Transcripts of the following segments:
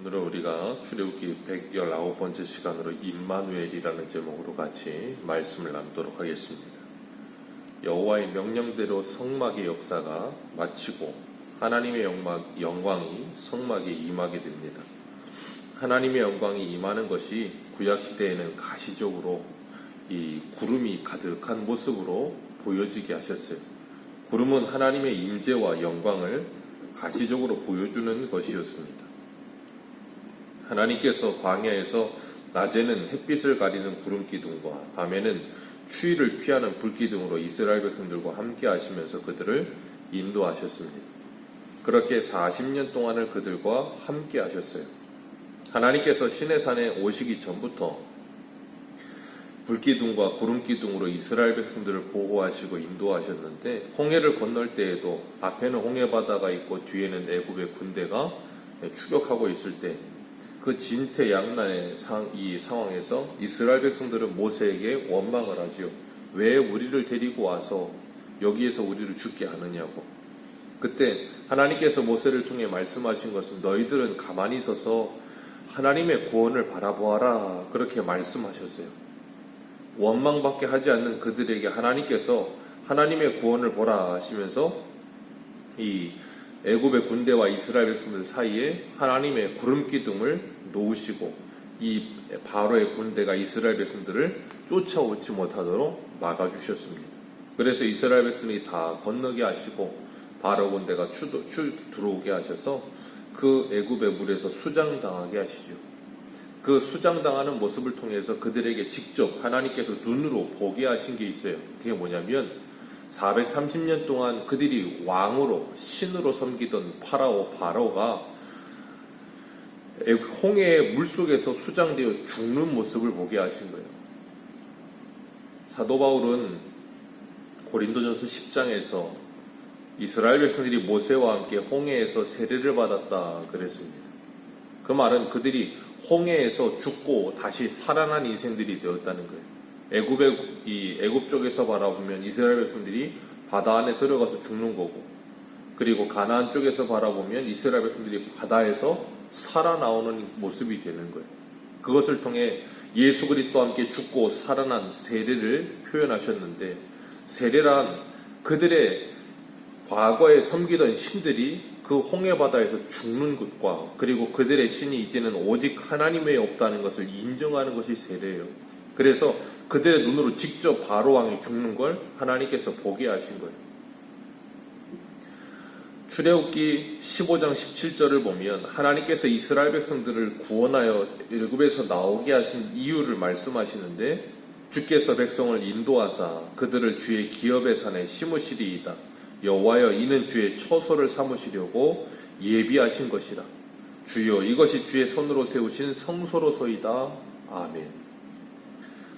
오늘은 우리가 출애굽기 119번째 시간으로 임마누엘이라는 제목으로 같이 말씀을 나누도록 하겠습니다. 여호와의 명령대로 성막의 역사가 마치고 하나님의 영광이 성막에 임하게 됩니다. 하나님의 영광이 임하는 것이 구약시대에는 가시적으로 이 구름이 가득한 모습으로 보여지게 하셨어요. 구름은 하나님의 임재와 영광을 가시적으로 보여주는 것이었습니다. 하나님께서 광야에서 낮에는 햇빛을 가리는 구름 기둥과 밤에는 추위를 피하는 불 기둥으로 이스라엘 백성들과 함께 하시면서 그들을 인도하셨습니다. 그렇게 40년 동안을 그들과 함께 하셨어요. 하나님께서 시내산에 오시기 전부터 불기둥과 구름기둥으로 이스라엘 백성들을 보호하시고 인도하셨는데, 홍해를 건널 때에도 앞에는 홍해바다가 있고 뒤에는 애굽의 군대가 추격하고 있을 때 그 진퇴양난의 이 상황에서 이스라엘 백성들은 모세에게 원망을 하지요. 왜 우리를 데리고 와서 여기에서 우리를 죽게 하느냐고. 그때 하나님께서 모세를 통해 말씀하신 것은 너희들은 가만히 서서 하나님의 구원을 바라보아라, 그렇게 말씀하셨어요. 원망밖에 하지 않는 그들에게 하나님께서 하나님의 구원을 보라 하시면서 이 애굽의 군대와 이스라엘 백성들 사이에 하나님의 구름 기둥을 놓으시고 이 바로의 군대가 이스라엘 백성들을 쫓아오지 못하도록 막아주셨습니다. 그래서 이스라엘 백성들이 다 건너게 하시고 바로 군대가 들어오게 하셔서 그 애굽의 물에서 수장당하게 하시죠. 그 수장당하는 모습을 통해서 그들에게 직접 하나님께서 눈으로 보게 하신 게 있어요. 그게 뭐냐면 430년 동안 그들이 왕으로 신으로 섬기던 바로가 홍해의 물속에서 수장되어 죽는 모습을 보게 하신 거예요. 사도 바울은 고린도전서 10장에서 이스라엘 백성들이 모세와 함께 홍해에서 세례를 받았다 그랬습니다. 그 말은 그들이 홍해에서 죽고 다시 살아난 인생들이 되었다는 거예요. 애굽 쪽에서 바라보면 이스라엘 백성들이 바다 안에 들어가서 죽는 거고, 그리고 가나안 쪽에서 바라보면 이스라엘 백성들이 바다에서 살아나오는 모습이 되는 거예요. 그것을 통해 예수 그리스도와 함께 죽고 살아난 세례를 표현하셨는데, 세례란 그들의 과거에 섬기던 신들이 그 홍해 바다에서 죽는 것과, 그리고 그들의 신이 이제는 오직 하나님 외에 없다는 것을 인정하는 것이 세례예요. 그래서 그들의 눈으로 직접 바로 왕이 죽는 걸 하나님께서 보게 하신 거예요. 출애굽기 15장 17절을 보면 하나님께서 이스라엘 백성들을 구원하여 애굽에서 나오게 하신 이유를 말씀하시는데, 주께서 백성을 인도하사 그들을 주의 기업의 산에 심으시리이다. 여호와여, 이는 주의 처소를 삼으시려고 예비하신 것이라. 주여, 이것이 주의 손으로 세우신 성소로소이다. 아멘.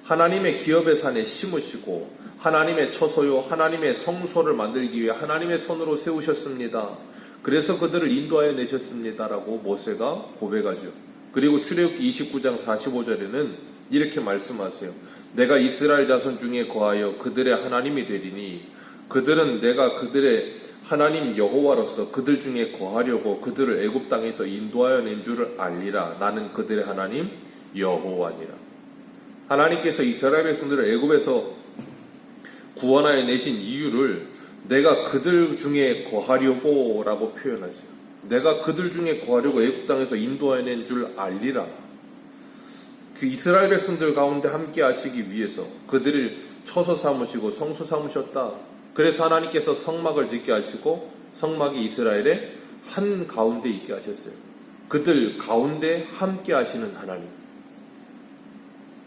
하나님의 기업의 산에 심으시고 하나님의 처소요 하나님의 성소를 만들기 위해 하나님의 손으로 세우셨습니다. 그래서 그들을 인도하여 내셨습니다라고 모세가 고백하죠. 그리고 출애굽기 29장 45절에는 이렇게 말씀하세요. 내가 이스라엘 자손 중에 거하여 그들의 하나님이 되리니 그들은 내가 그들의 하나님 여호와로서 그들 중에 거하려고 그들을 애굽 땅에서 인도하여 낸 줄을 알리라. 나는 그들의 하나님 여호와니라. 하나님께서 이스라엘 백성들을 애굽에서 구원하여 내신 이유를 내가 그들 중에 거하려고 라고 표현하세요. 내가 그들 중에 거하려고 애굽 땅에서 인도하여 낸 줄 알리라. 그 이스라엘 백성들 가운데 함께 하시기 위해서 그들을 처소 삼으시고 성소 삼으셨다. 그래서 하나님께서 성막을 짓게 하시고 성막이 이스라엘의 한 가운데 있게 하셨어요. 그들 가운데 함께 하시는 하나님.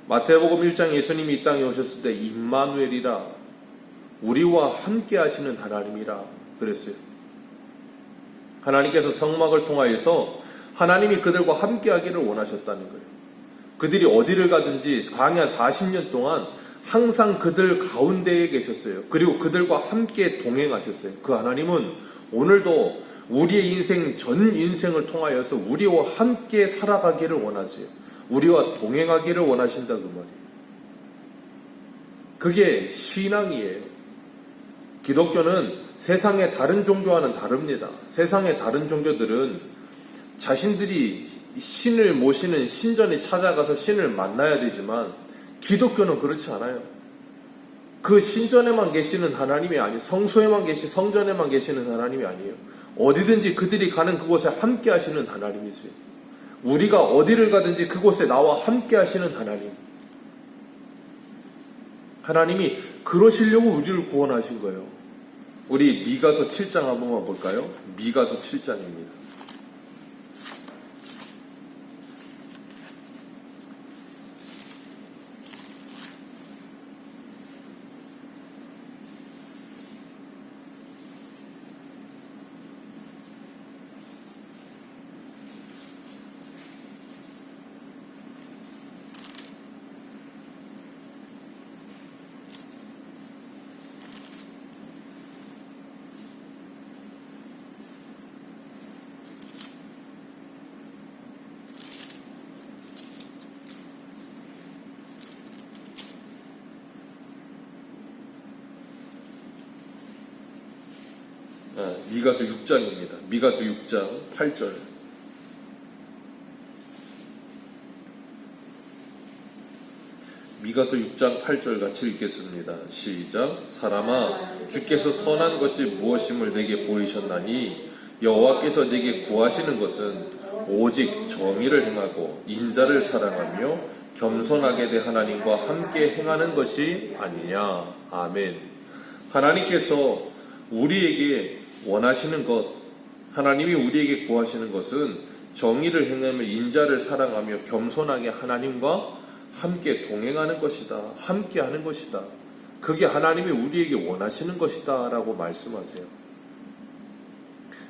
마태복음 1장 예수님이 이 땅에 오셨을 때 임마누엘이라, 우리와 함께 하시는 하나님이라 그랬어요. 하나님께서 성막을 통하여서 하나님이 그들과 함께 하기를 원하셨다는 거예요. 그들이 어디를 가든지 광야 40년 동안 항상 그들 가운데에 계셨어요. 그리고 그들과 함께 동행하셨어요. 그 하나님은 오늘도 우리의 인생 전 인생을 통하여서 우리와 함께 살아가기를 원하세요. 우리와 동행하기를 원하신다 그 말이에요. 그게 신앙이에요. 기독교는 세상의 다른 종교와는 다릅니다. 세상의 다른 종교들은 자신들이 신을 모시는 신전에 찾아가서 신을 만나야 되지만 기독교는 그렇지 않아요. 그 신전에만 계시는 하나님이 아니에요. 성전에만 계시는 하나님이 아니에요. 어디든지 그들이 가는 그곳에 함께 하시는 하나님이세요. 우리가 어디를 가든지 그곳에 나와 함께 하시는 하나님. 하나님이 그러시려고 우리를 구원하신 거예요. 우리 미가서 7장 한 번만 볼까요? 미가서 7장입니다. 미가서 6장입니다. 미가서 6장 8절. 미가서 6장 8절 같이 읽겠습니다. 시작. 사람아, 주께서 선한 것이 무엇임을 내게 보이셨나니 여호와께서 내게 구하시는 것은 오직 정의를 행하고 인자를 사랑하며 겸손하게 대 하나님과 함께 행하는 것이 아니냐. 아멘. 하나님께서 우리에게 원하시는 것, 하나님이 우리에게 구하시는 것은 정의를 행하며 인자를 사랑하며 겸손하게 하나님과 함께 동행하는 것이다. 함께 하는 것이다. 그게 하나님이 우리에게 원하시는 것이다 라고 말씀하세요.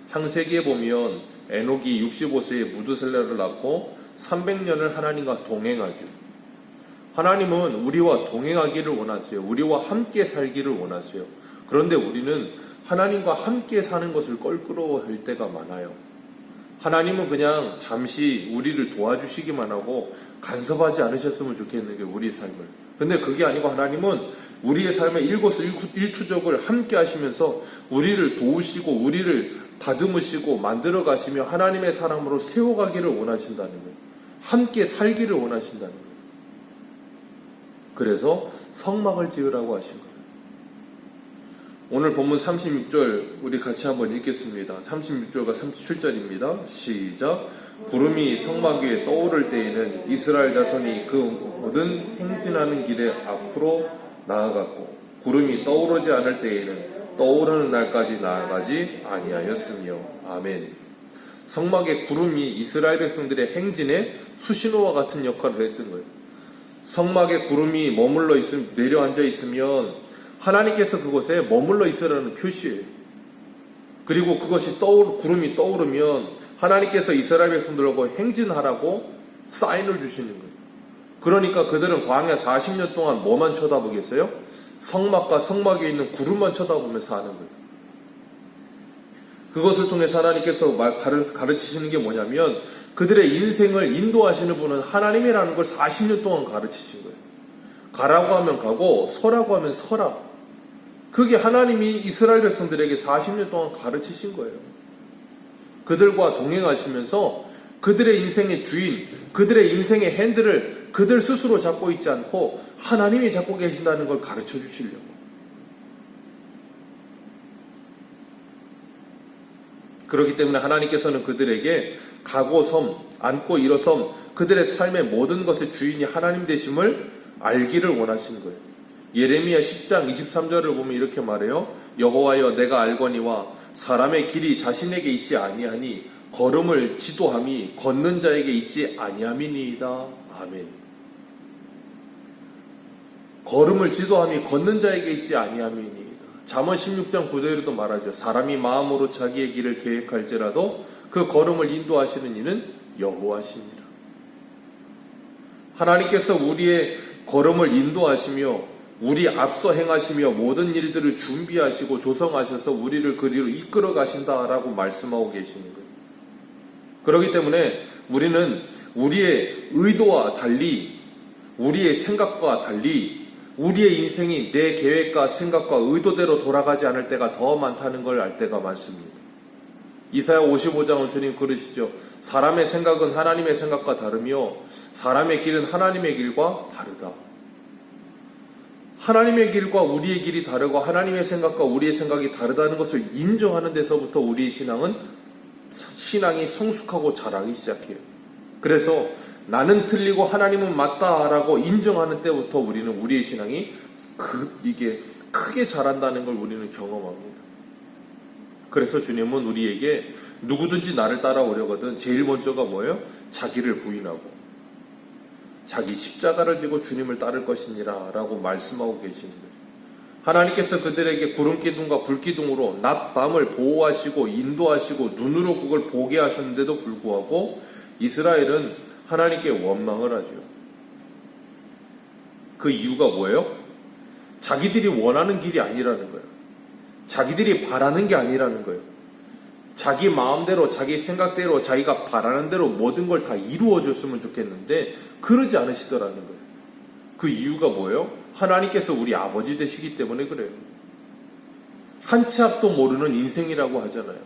창세기에 보면 에녹이 65세에 무드셀라를 낳고 300년을 하나님과 동행하죠. 하나님은 우리와 동행하기를 원하세요. 우리와 함께 살기를 원하세요. 그런데 우리는 하나님과 함께 사는 것을 껄끄러워할 때가 많아요. 하나님은 그냥 잠시 우리를 도와주시기만 하고 간섭하지 않으셨으면 좋겠는 게 우리 삶을. 근데 그게 아니고 하나님은 우리의 삶의 일거수일투족을 함께 하시면서 우리를 도우시고 우리를 다듬으시고 만들어 가시며 하나님의 사람으로 세워가기를 원하신다는 거예요. 함께 살기를 원하신다는 거예요. 그래서 성막을 지으라고 하신 거예요. 오늘 본문 36절 우리 같이 한번 읽겠습니다. 36절과 37절입니다. 시작. 구름이 성막 위에 떠오를 때에는 이스라엘 자손이 그 모든 행진하는 길에 앞으로 나아갔고 구름이 떠오르지 않을 때에는 떠오르는 날까지 나아가지 아니하였으며. 아멘. 성막의 구름이 이스라엘 백성들의 행진에 수신호와 같은 역할을 했던 거예요. 성막의 구름이 내려앉아 있으면 하나님께서 그곳에 머물러 있으라는 표시예요. 그리고 그것이 구름이 떠오르면 하나님께서 이스라엘 백성들하고 행진하라고 사인을 주시는 거예요. 그러니까 그들은 광야 40년 동안 뭐만 쳐다보겠어요? 성막과 성막 위에 있는 구름만 쳐다보면서 하는 거예요. 그것을 통해서 하나님께서 가르치시는 게 뭐냐면 그들의 인생을 인도하시는 분은 하나님이라는 걸 40년 동안 가르치신 거예요. 가라고 하면 가고 서라고 하면 서라. 그게 하나님이 이스라엘 백성들에게 40년 동안 가르치신 거예요. 그들과 동행하시면서 그들의 인생의 주인, 그들의 인생의 핸들을 그들 스스로 잡고 있지 않고 하나님이 잡고 계신다는 걸 가르쳐 주시려고. 그렇기 때문에 하나님께서는 그들에게 가고 섬, 앉고 일어섬, 그들의 삶의 모든 것의 주인이 하나님 되심을 알기를 원하신 거예요. 예레미야 10장 23절을 보면 이렇게 말해요. 여호와여 내가 알거니와 사람의 길이 자신에게 있지 아니하니 걸음을 지도함이 걷는 자에게 있지 아니함이니이다. 아멘. 걸음을 지도함이 걷는 자에게 있지 아니함이니이다. 잠언 16장 9절에도 말하죠. 사람이 마음으로 자기의 길을 계획할지라도 그 걸음을 인도하시는 이는 여호와시니라. 하나님께서 우리의 걸음을 인도하시며 우리 앞서 행하시며 모든 일들을 준비하시고 조성하셔서 우리를 그리로 이끌어 가신다라고 말씀하고 계시는 거예요. 그렇기 때문에 우리는 우리의 의도와 달리, 우리의 생각과 달리 우리의 인생이 내 계획과 생각과 의도대로 돌아가지 않을 때가 더 많다는 걸 알 때가 많습니다. 이사야 55장은 주님 그러시죠. 사람의 생각은 하나님의 생각과 다르며 사람의 길은 하나님의 길과 다르다. 하나님의 길과 우리의 길이 다르고 하나님의 생각과 우리의 생각이 다르다는 것을 인정하는 데서부터 우리의 신앙이 성숙하고 자라기 시작해요. 그래서 나는 틀리고 하나님은 맞다라고 인정하는 때부터 우리는 우리의 신앙이 이게 크게 자란다는 걸 우리는 경험합니다. 그래서 주님은 우리에게 누구든지 나를 따라오려거든 제일 먼저가 뭐예요? 자기를 부인하고 자기 십자가를 지고 주님을 따를 것이니라 라고 말씀하고 계십니다. 하나님께서 그들에게 구름기둥과 불기둥으로 낮 밤을 보호하시고 인도하시고 눈으로 그걸 보게 하셨는데도 불구하고 이스라엘은 하나님께 원망을 하죠. 그 이유가 뭐예요? 자기들이 원하는 길이 아니라는 거예요. 자기들이 바라는 게 아니라는 거예요. 자기 마음대로 자기 생각대로 자기가 바라는 대로 모든 걸 다 이루어줬으면 좋겠는데 그러지 않으시더라는 거예요. 그 이유가 뭐예요? 하나님께서 우리 아버지 되시기 때문에 그래요. 한 치 앞도 모르는 인생이라고 하잖아요.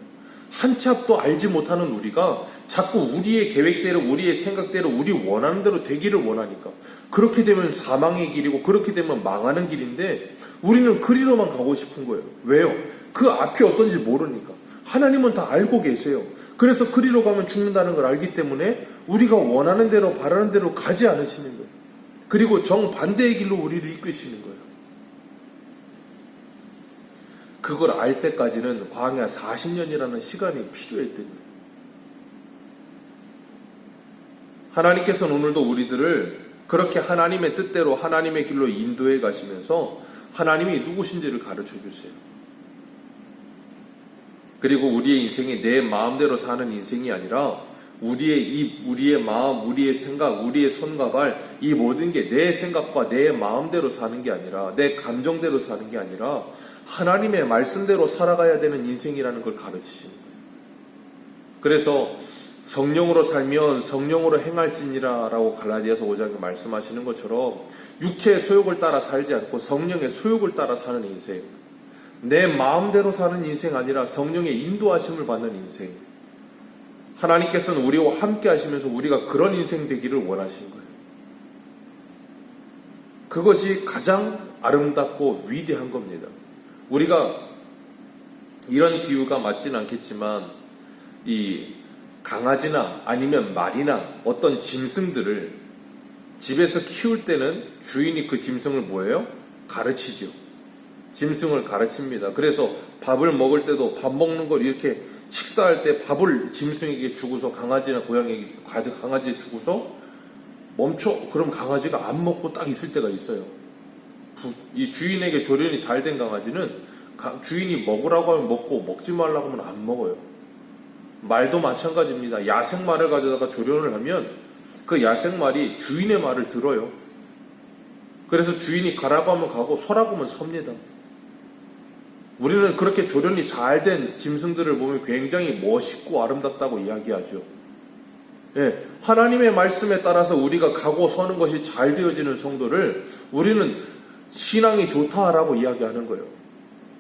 한 치 앞도 알지 못하는 우리가 자꾸 우리의 계획대로 우리의 생각대로 우리 원하는 대로 되기를 원하니까 그렇게 되면 사망의 길이고 그렇게 되면 망하는 길인데 우리는 그리로만 가고 싶은 거예요. 왜요? 그 앞이 어떤지 모르니까. 하나님은 다 알고 계세요. 그래서 그리로 가면 죽는다는 걸 알기 때문에 우리가 원하는 대로 바라는 대로 가지 않으시는 거예요. 그리고 정반대의 길로 우리를 이끄시는 거예요. 그걸 알 때까지는 광야 40년이라는 시간이 필요했던 거예요. 하나님께서는 오늘도 우리들을 그렇게 하나님의 뜻대로 하나님의 길로 인도해 가시면서 하나님이 누구신지를 가르쳐 주세요. 그리고 우리의 인생이 내 마음대로 사는 인생이 아니라 우리의 입, 우리의 마음, 우리의 생각, 우리의 손과 발, 이 모든 게 내 생각과 내 마음대로 사는 게 아니라 내 감정대로 사는 게 아니라 하나님의 말씀대로 살아가야 되는 인생이라는 걸 가르치시는 거예요. 그래서 성령으로 살면 성령으로 행할지니라 라고 갈라디아서 5장에 말씀하시는 것처럼 육체의 소욕을 따라 살지 않고 성령의 소욕을 따라 사는 인생, 내 마음대로 사는 인생 아니라 성령의 인도하심을 받는 인생, 하나님께서는 우리와 함께 하시면서 우리가 그런 인생 되기를 원하신 거예요. 그것이 가장 아름답고 위대한 겁니다. 우리가 이런 비유가 맞지는 않겠지만 이 강아지나 아니면 말이나 어떤 짐승들을 집에서 키울 때는 주인이 그 짐승을 뭐예요? 가르치죠. 짐승을 가르칩니다. 그래서 밥을 먹을 때도 밥 먹는 걸 이렇게 식사할 때 밥을 짐승에게 주고서 강아지나 고양이에게 강아지에 주고서 멈춰. 그럼 강아지가 안 먹고 딱 있을 때가 있어요. 이 주인에게 조련이 잘 된 강아지는 주인이 먹으라고 하면 먹고 먹지 말라고 하면 안 먹어요. 말도 마찬가지입니다. 야생말을 가져다가 조련을 하면 그 야생말이 주인의 말을 들어요. 그래서 주인이 가라고 하면 가고 서라고 하면 섭니다. 우리는 그렇게 조련이 잘 된 짐승들을 보면 굉장히 멋있고 아름답다고 이야기하죠. 예, 하나님의 말씀에 따라서 우리가 가고 서는 것이 잘 되어지는 성도를 우리는 신앙이 좋다라고 이야기하는 거예요.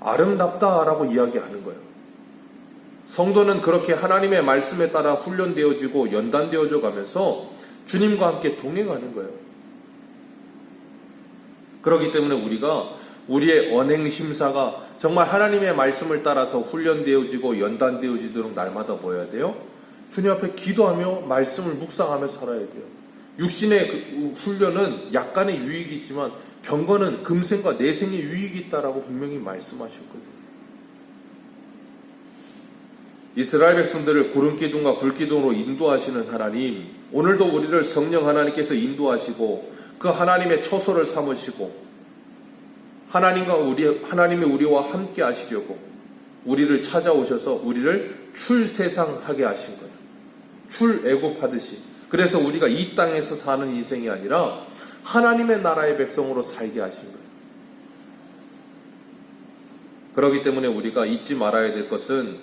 아름답다라고 이야기하는 거예요. 성도는 그렇게 하나님의 말씀에 따라 훈련되어지고 연단되어져 가면서 주님과 함께 동행하는 거예요. 그렇기 때문에 우리가 우리의 언행심사가 정말 하나님의 말씀을 따라서 훈련되어지고 연단되어지도록 날마다 뭐 해야 돼요? 주님 앞에 기도하며 말씀을 묵상하며 살아야 돼요. 육신의 그 훈련은 약간의 유익이 있지만 병거는 금생과 내생의 유익이 있다라고 분명히 말씀하셨거든요. 이스라엘 백성들을 구름기둥과 불기둥으로 인도하시는 하나님, 오늘도 우리를 성령 하나님께서 인도하시고 그 하나님의 처소를 삼으시고 하나님이 우리와 함께 하시려고 우리를 찾아오셔서 우리를 출세상하게 하신 거예요. 출애굽하듯이. 그래서 우리가 이 땅에서 사는 인생이 아니라 하나님의 나라의 백성으로 살게 하신 거예요. 그렇기 때문에 우리가 잊지 말아야 될 것은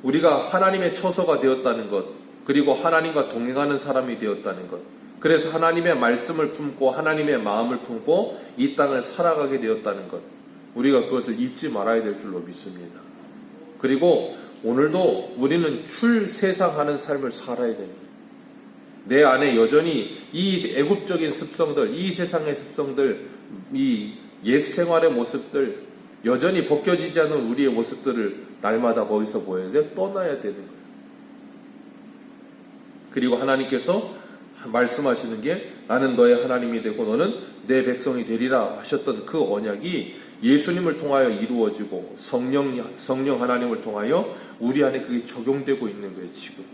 우리가 하나님의 처소가 되었다는 것, 그리고 하나님과 동행하는 사람이 되었다는 것, 그래서 하나님의 말씀을 품고 하나님의 마음을 품고 이 땅을 살아가게 되었다는 것, 우리가 그것을 잊지 말아야 될 줄로 믿습니다. 그리고 오늘도 우리는 출세상하는 삶을 살아야 됩니다. 내 안에 여전히 이 애굽적인 습성들, 이 세상의 습성들, 이 옛 생활의 모습들, 여전히 벗겨지지 않은 우리의 모습들을 날마다 거기서 보여야 돼, 떠나야 되는 거예요. 그리고 하나님께서 말씀하시는 게 나는 너의 하나님이 되고 너는 내 백성이 되리라 하셨던 그 언약이 예수님을 통하여 이루어지고 성령 하나님을 통하여 우리 안에 그게 적용되고 있는 거예요, 지금.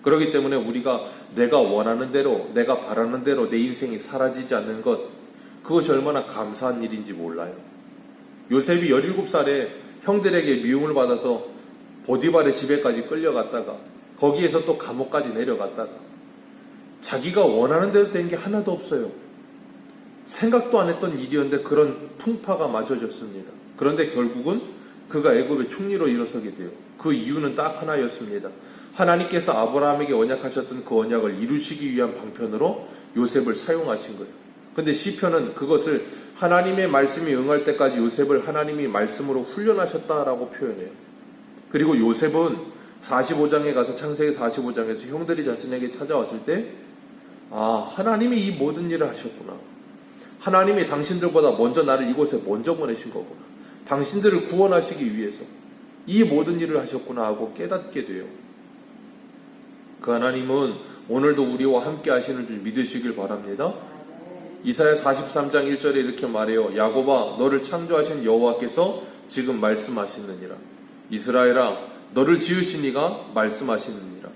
그렇기 때문에 우리가 내가 원하는 대로, 내가 바라는 대로 내 인생이 사라지지 않는 것, 그것이 얼마나 감사한 일인지 몰라요. 요셉이 17살에 형들에게 미움을 받아서 보디발의 집에까지 끌려갔다가 거기에서 또 감옥까지 내려갔다가 자기가 원하는 대로 된 게 하나도 없어요. 생각도 안 했던 일이었는데 그런 풍파가 맞아졌습니다. 그런데 결국은 그가 애굽의 총리로 일어서게 돼요. 그 이유는 딱 하나였습니다. 하나님께서 아브라함에게 언약하셨던 그 언약을 이루시기 위한 방편으로 요셉을 사용하신 거예요. 근데 시편은 그것을 하나님의 말씀이 응할 때까지 요셉을 하나님이 말씀으로 훈련하셨다라고 표현해요. 그리고 요셉은 45장에 가서 창세기 45장에서 형들이 자신에게 찾아왔을 때 하나님이 이 모든 일을 하셨구나. 하나님이 당신들보다 먼저 나를 이곳에 먼저 보내신 거구나. 당신들을 구원하시기 위해서 이 모든 일을 하셨구나 하고 깨닫게 돼요. 그 하나님은 오늘도 우리와 함께 하시는 줄 믿으시길 바랍니다. 이사야 43장 1절에 이렇게 말해요. 야곱아 너를 창조하신 여호와께서 지금 말씀하시느니라. 이스라엘아 너를 지으신 이가 말씀하시느니라.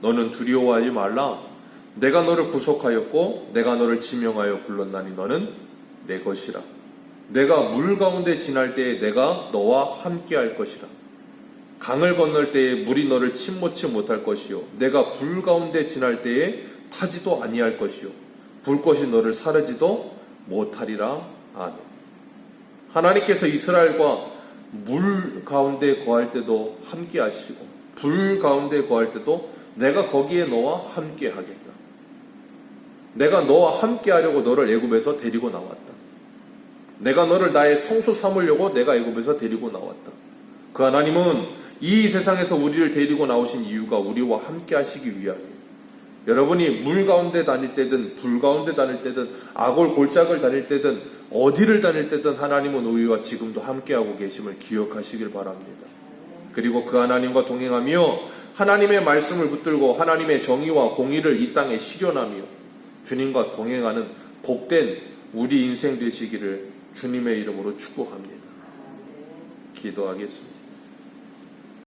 너는 두려워하지 말라. 내가 너를 구속하였고 내가 너를 지명하여 불렀나니 너는 내 것이라. 내가 물 가운데 지날 때에 내가 너와 함께 할 것이라. 강을 건널 때에 물이 너를 침몰치 못할 것이요 내가 불 가운데 지날 때에 타지도 아니할 것이요 불꽃이 너를 사르지도 못하리라. 아멘. 하나님께서 이스라엘과 물 가운데 거할 때도 함께 하시고 불 가운데 거할 때도 내가 거기에 너와 함께 하겠다. 내가 너와 함께 하려고 너를 애굽에서 데리고 나왔다. 내가 너를 나의 성소 삼으려고 내가 애굽에서 데리고 나왔다. 그 하나님은 이 세상에서 우리를 데리고 나오신 이유가 우리와 함께 하시기 위함이에요. 여러분이 물 가운데 다닐 때든 불 가운데 다닐 때든 악골 골짜기를 다닐 때든 어디를 다닐 때든 하나님은 우리와 지금도 함께하고 계심을 기억하시길 바랍니다. 그리고 그 하나님과 동행하며 하나님의 말씀을 붙들고 하나님의 정의와 공의를 이 땅에 실현하며 주님과 동행하는 복된 우리 인생 되시기를 주님의 이름으로 축복합니다. 기도하겠습니다.